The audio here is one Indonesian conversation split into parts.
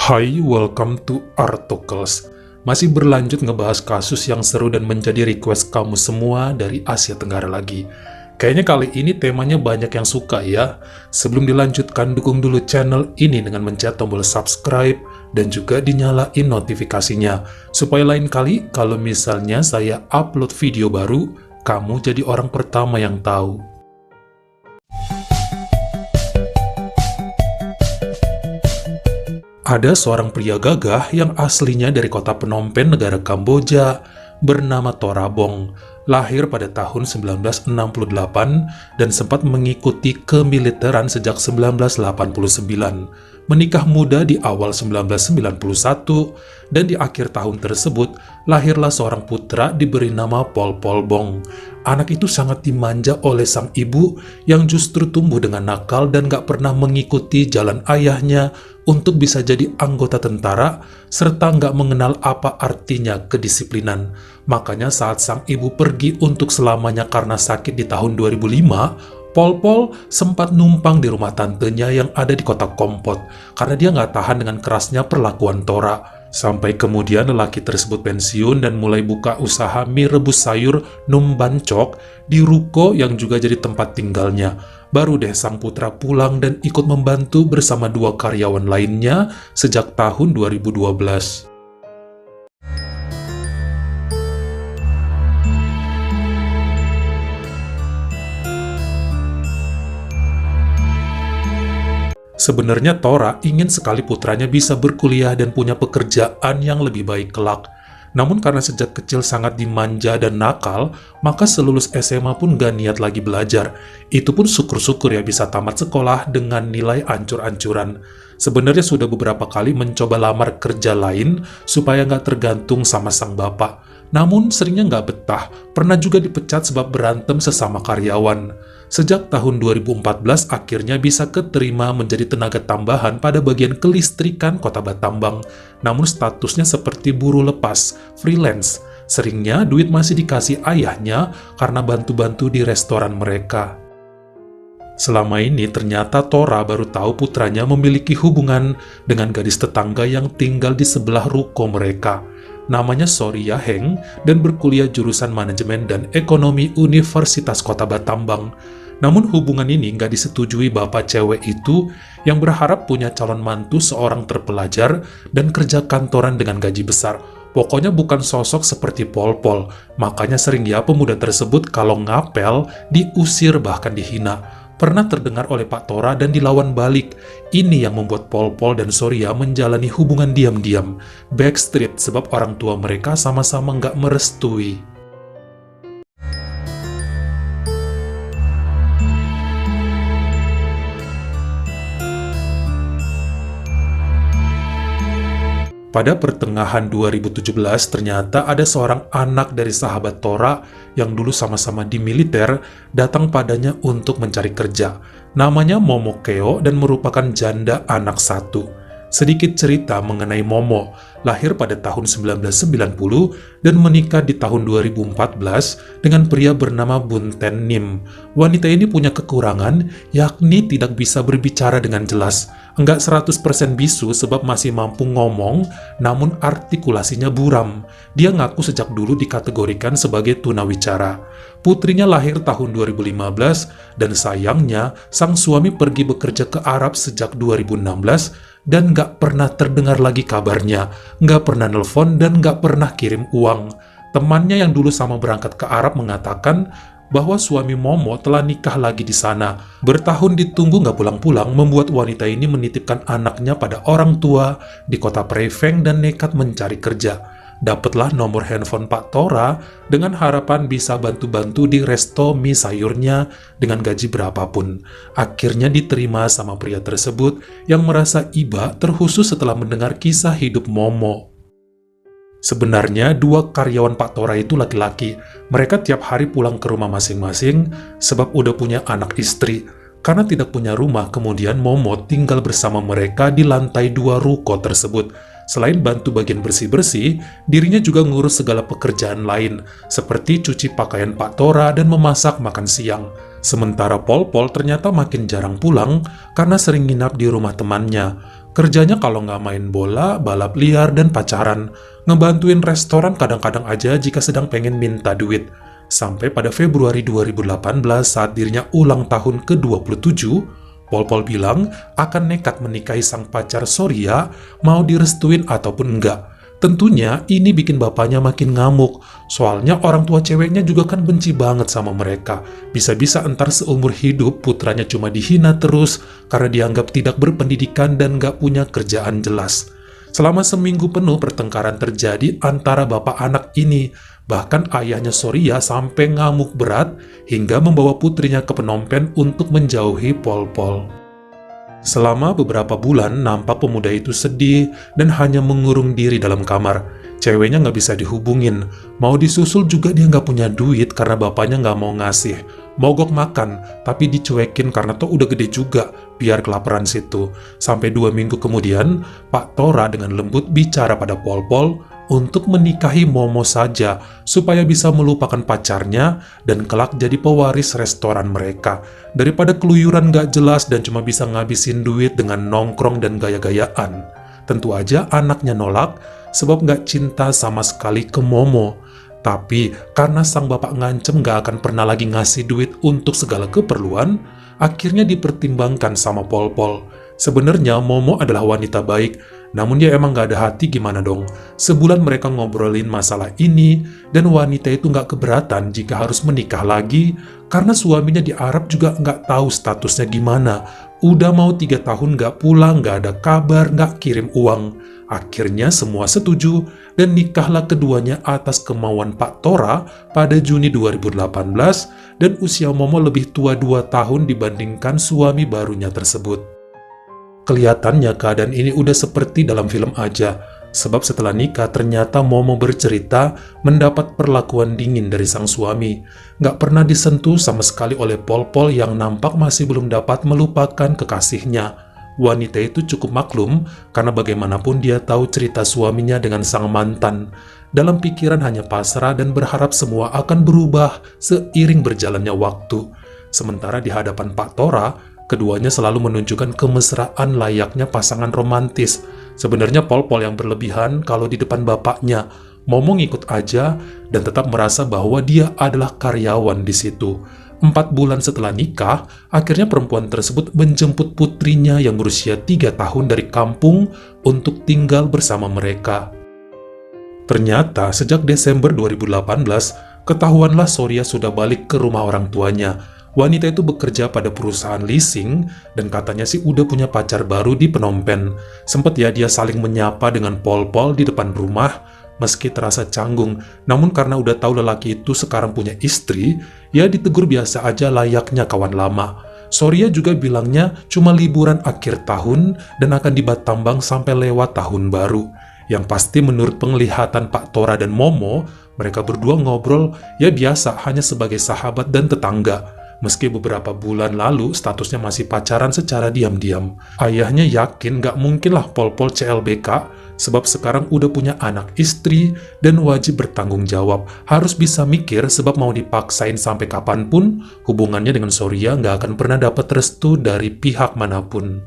Hai, welcome to Artocles. Masih berlanjut ngebahas kasus yang seru dan menjadi request kamu semua dari Asia Tenggara lagi. Kayaknya kali ini temanya banyak yang suka ya. Sebelum dilanjutkan, dukung dulu channel ini dengan mencet tombol subscribe dan juga dinyalain notifikasinya. Supaya lain kali kalau misalnya saya upload video baru, kamu jadi orang pertama yang tahu. Ada seorang pria gagah yang aslinya dari kota Phnom Penh, negara Kamboja, bernama Torabong. Lahir pada tahun 1968 dan sempat mengikuti kemiliteran sejak 1989. Menikah muda di awal 1991 dan di akhir tahun tersebut lahirlah seorang putra diberi nama Pol Pol Bong. Anak itu sangat dimanja oleh sang ibu yang justru tumbuh dengan nakal dan gak pernah mengikuti jalan ayahnya untuk bisa jadi anggota tentara, serta nggak mengenal apa artinya kedisiplinan. Makanya saat sang ibu pergi untuk selamanya karena sakit di tahun 2005, Pol Pol sempat numpang di rumah tantenya yang ada di kota Kompot, karena dia nggak tahan dengan kerasnya perlakuan Tora. Sampai kemudian lelaki tersebut pensiun dan mulai buka usaha mie rebus sayur Num Ban Chok di ruko yang juga jadi tempat tinggalnya. Baru deh sang putra pulang dan ikut membantu bersama dua karyawan lainnya sejak tahun 2012. Sebenarnya Tora ingin sekali putranya bisa berkuliah dan punya pekerjaan yang lebih baik kelak. Namun karena sejak kecil sangat dimanja dan nakal, maka selulus SMA pun gak niat lagi belajar. Itu pun syukur-syukur ya bisa tamat sekolah dengan nilai ancur-ancuran. Sebenarnya sudah beberapa kali mencoba lamar kerja lain supaya gak tergantung sama sang bapak. Namun seringnya gak betah, pernah juga dipecat sebab berantem sesama karyawan. Sejak tahun 2014 akhirnya bisa keterima menjadi tenaga tambahan pada bagian kelistrikan Kota Battambang. Namun statusnya seperti buruh lepas, freelance. Seringnya duit masih dikasih ayahnya karena bantu-bantu di restoran mereka. Selama ini ternyata Tora baru tahu putranya memiliki hubungan dengan gadis tetangga yang tinggal di sebelah ruko mereka. Namanya Soria Heng dan berkuliah jurusan manajemen dan ekonomi Universitas Kota Battambang. Namun hubungan ini nggak disetujui bapak cewek itu yang berharap punya calon mantu seorang terpelajar dan kerja kantoran dengan gaji besar. Pokoknya bukan sosok seperti Pol Pol, makanya sering ya pemuda tersebut kalau ngapel diusir bahkan dihina. Pernah terdengar oleh Pak Tora dan dilawan balik. Ini yang membuat Pol Pol dan Soria menjalani hubungan diam-diam, backstreet sebab orang tua mereka sama-sama nggak merestui. Pada pertengahan 2017, ternyata ada seorang anak dari sahabat Tora yang dulu sama-sama di militer datang padanya untuk mencari kerja. Namanya Momo Keo dan merupakan janda anak satu. Sedikit cerita mengenai Momo, lahir pada tahun 1990 dan menikah di tahun 2014 dengan pria bernama Bun Ten Nim. Wanita ini punya kekurangan, yakni tidak bisa berbicara dengan jelas. Enggak 100% bisu sebab masih mampu ngomong, namun artikulasinya buram. Dia ngaku sejak dulu dikategorikan sebagai tunawicara. Putrinya lahir tahun 2015 dan sayangnya sang suami pergi bekerja ke Arab sejak 2016 dan gak pernah terdengar lagi kabarnya, gak pernah nelpon dan gak pernah kirim uang. Temannya yang dulu sama berangkat ke Arab mengatakan bahwa suami Momo telah nikah lagi di sana. Bertahun ditunggu gak pulang-pulang membuat wanita ini menitipkan anaknya pada orang tua di kota Prefeng dan nekat mencari kerja. Dapatlah nomor handphone Pak Tora dengan harapan bisa bantu-bantu di resto mie sayurnya dengan gaji berapapun. Akhirnya diterima sama pria tersebut yang merasa iba terkhusus setelah mendengar kisah hidup Momo. Sebenarnya dua karyawan Pak Tora itu laki-laki. Mereka tiap hari pulang ke rumah masing-masing sebab udah punya anak istri. Karena tidak punya rumah, kemudian Momo tinggal bersama mereka di lantai 2 ruko tersebut. Selain bantu bagian bersih-bersih, dirinya juga ngurus segala pekerjaan lain, seperti cuci pakaian Pak Tora dan memasak makan siang. Sementara Pol Pol ternyata makin jarang pulang karena sering nginap di rumah temannya. Kerjanya kalau nggak main bola, balap liar, dan pacaran. Ngebantuin restoran kadang-kadang aja jika sedang pengen minta duit. Sampai pada Februari 2018 saat dirinya ulang tahun ke-27, Pol-Pol bilang akan nekat menikahi sang pacar Soria, mau direstuin ataupun enggak. Tentunya ini bikin bapaknya makin ngamuk, soalnya orang tua ceweknya juga kan benci banget sama mereka. Bisa-bisa entar seumur hidup putranya cuma dihina terus karena dianggap tidak berpendidikan dan gak punya kerjaan jelas. Selama seminggu penuh pertengkaran terjadi antara bapak anak ini. Bahkan ayahnya Soria sampai ngamuk berat hingga membawa putrinya ke Phnom Penh untuk menjauhi Pol-Pol. Selama beberapa bulan, nampak pemuda itu sedih dan hanya mengurung diri dalam kamar. Ceweknya nggak bisa dihubungin. Mau disusul juga dia nggak punya duit karena bapaknya nggak mau ngasih. Mogok makan, tapi dicuekin karena toh udah gede juga, biar kelaparan situ. Sampai 2 minggu kemudian, Pak Tora dengan lembut bicara pada Pol-Pol untuk menikahi Momo saja, supaya bisa melupakan pacarnya dan kelak jadi pewaris restoran mereka. Daripada keluyuran gak jelas dan cuma bisa ngabisin duit dengan nongkrong dan gaya-gayaan. Tentu aja anaknya nolak, sebab gak cinta sama sekali ke Momo. Tapi karena sang bapak ngancem gak akan pernah lagi ngasih duit untuk segala keperluan, akhirnya dipertimbangkan sama Pol-Pol. Sebenarnya Momo adalah wanita baik, namun dia emang gak ada hati, gimana dong. Sebulan mereka ngobrolin masalah ini, dan wanita itu gak keberatan jika harus menikah lagi, karena suaminya di Arab juga gak tahu statusnya gimana. Udah mau 3 tahun gak pulang, gak ada kabar, gak kirim uang. Akhirnya semua setuju, dan nikahlah keduanya atas kemauan Pak Tora pada Juni 2018, dan usia Momo lebih tua 2 tahun dibandingkan suami barunya tersebut. Kelihatannya keadaan ini udah seperti dalam film aja, sebab setelah nikah ternyata Momo bercerita mendapat perlakuan dingin dari sang suami. Gak pernah disentuh sama sekali oleh Pol-Pol yang nampak masih belum dapat melupakan kekasihnya. Wanita itu cukup maklum karena bagaimanapun dia tahu cerita suaminya dengan sang mantan. Dalam pikiran hanya pasrah dan berharap semua akan berubah seiring berjalannya waktu. Sementara di hadapan Pak Tora, keduanya selalu menunjukkan kemesraan layaknya pasangan romantis. Sebenarnya Pol-Pol yang berlebihan kalau di depan bapaknya. Momo ngikut aja dan tetap merasa bahwa dia adalah karyawan di situ. 4 bulan setelah nikah, akhirnya perempuan tersebut menjemput putrinya yang berusia 3 tahun dari kampung untuk tinggal bersama mereka. Ternyata sejak Desember 2018, ketahuanlah Soria sudah balik ke rumah orang tuanya. Wanita itu bekerja pada perusahaan leasing dan katanya sih udah punya pacar baru di Phnom Penh. Sempet ya dia saling menyapa dengan Pol-Pol di depan rumah, meski terasa canggung. Namun karena udah tahu lelaki itu sekarang punya istri, ya ditegur biasa aja layaknya kawan lama. Soria juga bilangnya cuma liburan akhir tahun dan akan di Battambang sampai lewat tahun baru. Yang pasti menurut penglihatan Pak Tora dan Momo, mereka berdua ngobrol ya biasa hanya sebagai sahabat dan tetangga. Meski beberapa bulan lalu statusnya masih pacaran secara diam-diam. Ayahnya yakin gak mungkin lah Pol-Pol CLBK, sebab sekarang udah punya anak istri dan wajib bertanggung jawab. Harus bisa mikir sebab mau dipaksain sampai kapanpun, hubungannya dengan Soria gak akan pernah dapat restu dari pihak manapun.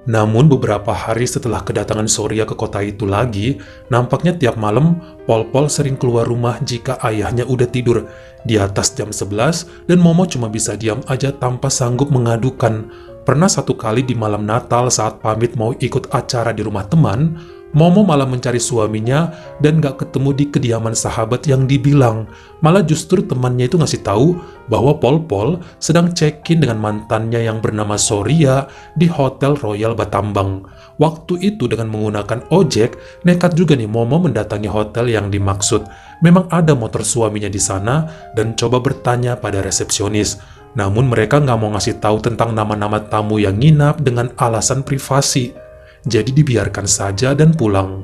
Namun beberapa hari setelah kedatangan Soria ke kota itu lagi, nampaknya tiap malam Pol-Pol sering keluar rumah jika ayahnya udah tidur di atas jam 11 dan Momo cuma bisa diam aja tanpa sanggup mengadukan. Pernah satu kali di malam Natal saat pamit mau ikut acara di rumah teman, Momo malah mencari suaminya dan gak ketemu di kediaman sahabat yang dibilang. Malah justru temannya itu ngasih tahu bahwa Pol-Pol sedang check-in dengan mantannya yang bernama Soria di Hotel Royal Battambang. Waktu itu dengan menggunakan ojek, nekat juga nih Momo mendatangi hotel yang dimaksud. Memang ada motor suaminya di sana dan coba bertanya pada resepsionis. Namun mereka nggak mau ngasih tahu tentang nama-nama tamu yang nginap dengan alasan privasi. Jadi dibiarkan saja dan pulang.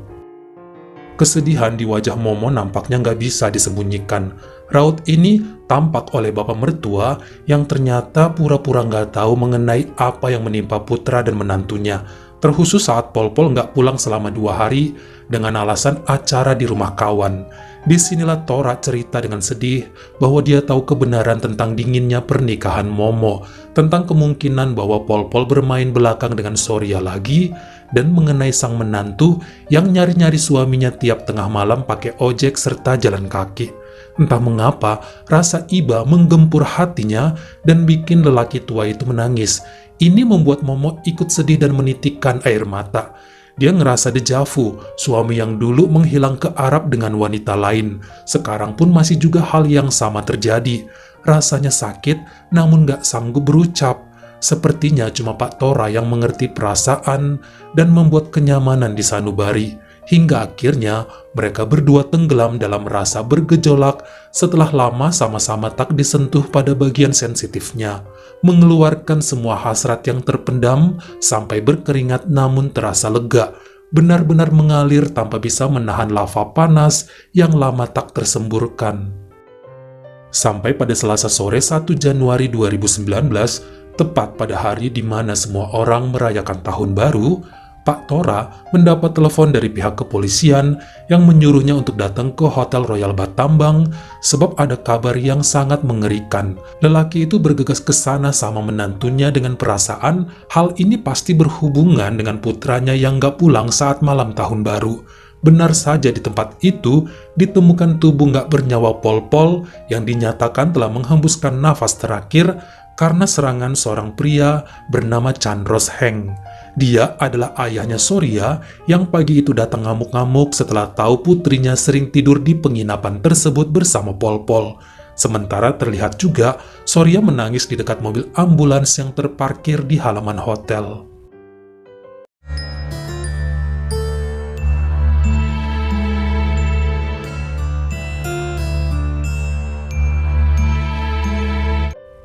Kesedihan di wajah Momo nampaknya nggak bisa disembunyikan. Raut ini tampak oleh bapak mertua yang ternyata pura-pura nggak tahu mengenai apa yang menimpa putra dan menantunya. Terkhusus saat Pol-Pol nggak pulang selama 2 hari dengan alasan acara di rumah kawan. Disinilah Tora cerita dengan sedih bahwa dia tahu kebenaran tentang dinginnya pernikahan Momo. tentang kemungkinan bahwa Pol-Pol bermain belakang dengan Surya lagi, dan mengenai sang menantu yang nyari-nyari suaminya tiap tengah malam pakai ojek serta jalan kaki. Entah mengapa, rasa iba menggempur hatinya dan bikin lelaki tua itu menangis. Ini membuat Momo ikut sedih dan menitikkan air mata. Dia ngerasa dejavu, suami yang dulu menghilang ke Arab dengan wanita lain. Sekarang pun masih juga hal yang sama terjadi. Rasanya sakit, namun gak sanggup berucap. Sepertinya cuma Pak Tora yang mengerti perasaan dan membuat kenyamanan di sanubari. Hingga akhirnya mereka berdua tenggelam dalam rasa bergejolak setelah lama sama-sama tak disentuh pada bagian sensitifnya. Mengeluarkan semua hasrat yang terpendam sampai berkeringat namun terasa lega. Benar-benar mengalir tanpa bisa menahan lava panas yang lama tak tersemburkan. Sampai pada Selasa sore 1 Januari 2019, tepat pada hari di mana semua orang merayakan tahun baru, Pak Tora mendapat telepon dari pihak kepolisian yang menyuruhnya untuk datang ke Hotel Royal Battambang sebab ada kabar yang sangat mengerikan. Lelaki itu bergegas ke sana sama menantunya dengan perasaan hal ini pasti berhubungan dengan putranya yang gak pulang saat malam tahun baru. Benar saja di tempat itu ditemukan tubuh gak bernyawa Pol-Pol yang dinyatakan telah menghembuskan nafas terakhir karena serangan seorang pria bernama Chandros Heng. Dia adalah ayahnya Surya yang pagi itu datang ngamuk-ngamuk setelah tahu putrinya sering tidur di penginapan tersebut bersama Pol-Pol. Sementara terlihat juga Surya menangis di dekat mobil ambulans yang terparkir di halaman hotel.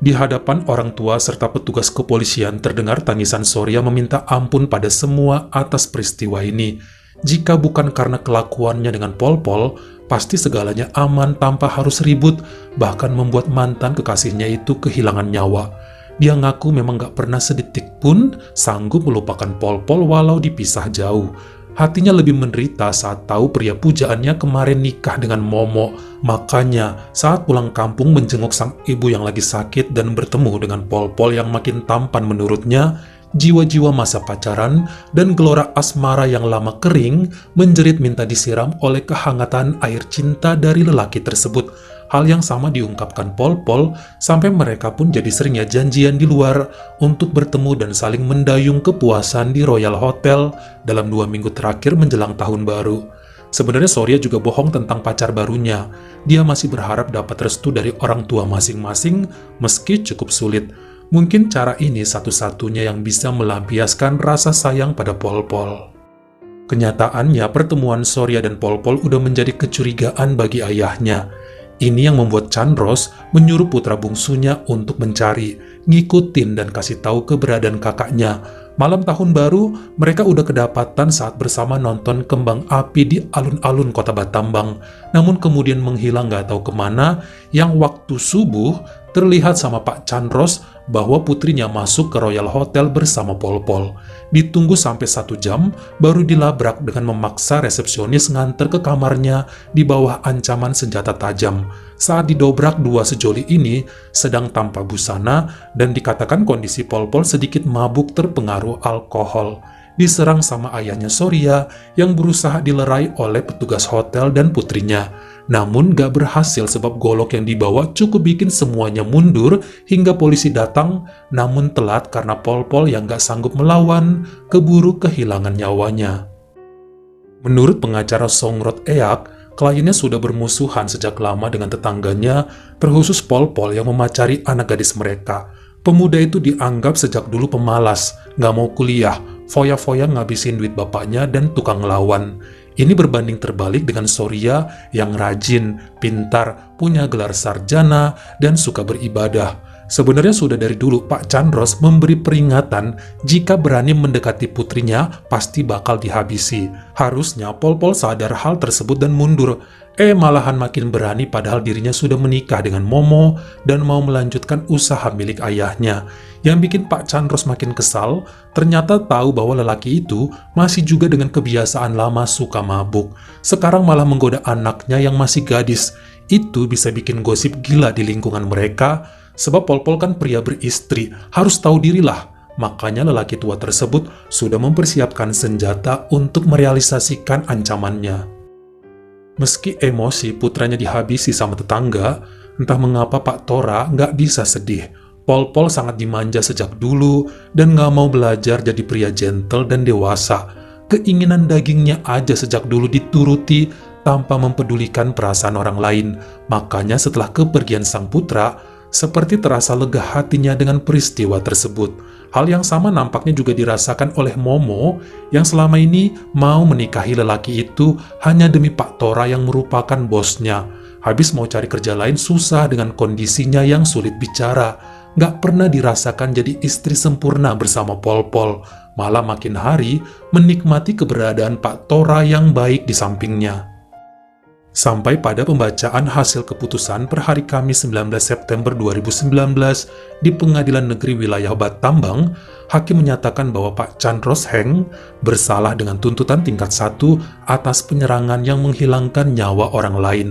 Di hadapan orang tua serta petugas kepolisian terdengar tangisan Surya meminta ampun pada semua atas peristiwa ini. Jika bukan karena kelakuannya dengan Pol-Pol, pasti segalanya aman tanpa harus ribut, bahkan membuat mantan kekasihnya itu kehilangan nyawa. Dia ngaku memang gak pernah sedetik pun sanggup melupakan Pol-Pol walau dipisah jauh. Hatinya lebih menderita saat tahu pria pujaannya kemarin nikah dengan Momo. Makanya, saat pulang kampung menjenguk sang ibu yang lagi sakit dan bertemu dengan Pol-Pol yang makin tampan menurutnya, jiwa-jiwa masa pacaran dan gelora asmara yang lama kering menjerit minta disiram oleh kehangatan air cinta dari lelaki tersebut. Hal yang sama diungkapkan Pol-Pol sampai mereka pun jadi seringnya janjian di luar untuk bertemu dan saling mendayung kepuasan di Royal Hotel dalam 2 minggu terakhir menjelang tahun baru. Sebenarnya Surya juga bohong tentang pacar barunya. Dia masih berharap dapat restu dari orang tua masing-masing meski cukup sulit. Mungkin cara ini satu-satunya yang bisa melampiaskan rasa sayang pada Pol-Pol. Kenyataannya pertemuan Surya dan Pol-Pol udah menjadi kecurigaan bagi ayahnya. Ini yang membuat Chandros menyuruh putra bungsunya untuk mencari, ngikutin dan kasih tahu keberadaan kakaknya. Malam tahun baru, mereka udah kedapatan saat bersama nonton kembang api di alun-alun kota Battambang. Namun kemudian menghilang gak tahu kemana, yang waktu subuh terlihat sama Pak Chandros bahwa putrinya masuk ke Royal Hotel bersama Pol-Pol. Ditunggu sampai 1 jam, baru dilabrak dengan memaksa resepsionis nganter ke kamarnya di bawah ancaman senjata tajam. Saat didobrak, dua sejoli ini sedang tanpa busana dan dikatakan kondisi Pol-Pol sedikit mabuk terpengaruh alkohol. Diserang sama ayahnya Surya yang berusaha dilerai oleh petugas hotel dan putrinya. Namun gak berhasil sebab golok yang dibawa cukup bikin semuanya mundur hingga polisi datang, namun telat karena Pol-Pol yang gak sanggup melawan keburu kehilangan nyawanya. Menurut pengacara Songrot Eak, kliennya sudah bermusuhan sejak lama dengan tetangganya, terkhusus Pol-Pol yang memacari anak gadis mereka. Pemuda itu dianggap sejak dulu pemalas, gak mau kuliah, foya-foya ngabisin duit bapaknya dan tukang ngelawan. Ini berbanding terbalik dengan Surya yang rajin, pintar, punya gelar sarjana, dan suka beribadah. Sebenarnya sudah dari dulu Pak Chandros memberi peringatan jika berani mendekati putrinya pasti bakal dihabisi. Harusnya Pol-Pol sadar hal tersebut dan mundur. Malahan makin berani padahal dirinya sudah menikah dengan Momo dan mau melanjutkan usaha milik ayahnya. Yang bikin Pak Chandros makin kesal, ternyata tahu bahwa lelaki itu masih juga dengan kebiasaan lama suka mabuk. Sekarang malah menggoda anaknya yang masih gadis. Itu bisa bikin gosip gila di lingkungan mereka, Sebab Pol-Pol kan pria beristri, harus tahu dirilah. Makanya lelaki tua tersebut sudah mempersiapkan senjata untuk merealisasikan ancamannya. Meski emosi putranya dihabisi sama tetangga, entah mengapa Pak Tora nggak bisa sedih. Pol-Pol sangat dimanja sejak dulu dan nggak mau belajar jadi pria gentle dan dewasa. Keinginan dagingnya aja sejak dulu dituruti tanpa mempedulikan perasaan orang lain. Makanya setelah kepergian sang putra, seperti terasa lega hatinya dengan peristiwa tersebut. Hal yang sama nampaknya juga dirasakan oleh Momo yang selama ini mau menikahi lelaki itu hanya demi Pak Tora yang merupakan bosnya. Habis mau cari kerja lain susah dengan kondisinya yang sulit bicara. Nggak pernah dirasakan jadi istri sempurna bersama Pol-Pol. Malah makin hari menikmati keberadaan Pak Tora yang baik di sampingnya. Sampai pada pembacaan hasil keputusan per hari Kamis 19 September 2019 di Pengadilan Negeri Wilayah Battambang, hakim menyatakan bahwa Pak Chandros Heng bersalah dengan tuntutan tingkat 1 atas penyerangan yang menghilangkan nyawa orang lain.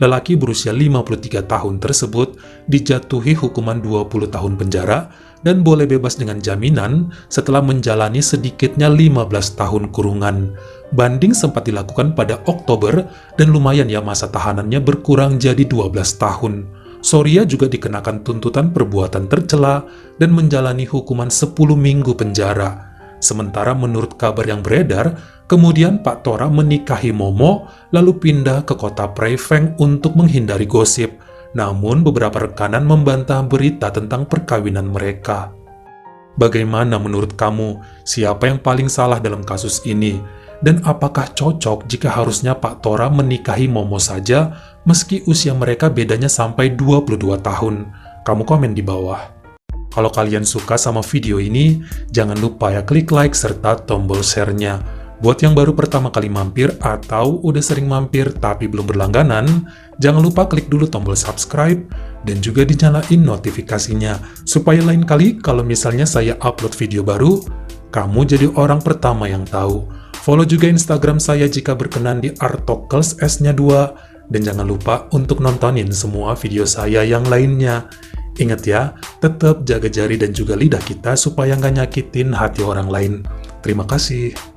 Lelaki berusia 53 tahun tersebut dijatuhi hukuman 20 tahun penjara dan boleh bebas dengan jaminan setelah menjalani sedikitnya 15 tahun kurungan. Banding sempat dilakukan pada Oktober dan lumayan ya masa tahanannya berkurang jadi 12 tahun. Soria juga dikenakan tuntutan perbuatan tercela dan menjalani hukuman 10 minggu penjara. Sementara menurut kabar yang beredar, kemudian Pak Tora menikahi Momo lalu pindah ke kota Preifeng untuk menghindari gosip. Namun beberapa rekanan membantah berita tentang perkawinan mereka. Bagaimana menurut kamu? Siapa yang paling salah dalam kasus ini? Dan apakah cocok jika harusnya Pak Tora menikahi Momo saja meski usia mereka bedanya sampai 22 tahun? Kamu komen di bawah. Kalau kalian suka sama video ini, jangan lupa ya klik like serta tombol share-nya. Buat yang baru pertama kali mampir atau udah sering mampir tapi belum berlangganan, jangan lupa klik dulu tombol subscribe dan juga dinyalain notifikasinya supaya lain kali kalau misalnya saya upload video baru, kamu jadi orang pertama yang tahu. Follow juga Instagram saya jika berkenan di Artokels S-nya 2 dan jangan lupa untuk nontonin semua video saya yang lainnya. Ingat ya, tetap jaga jari dan juga lidah kita supaya nggak nyakitin hati orang lain. Terima kasih.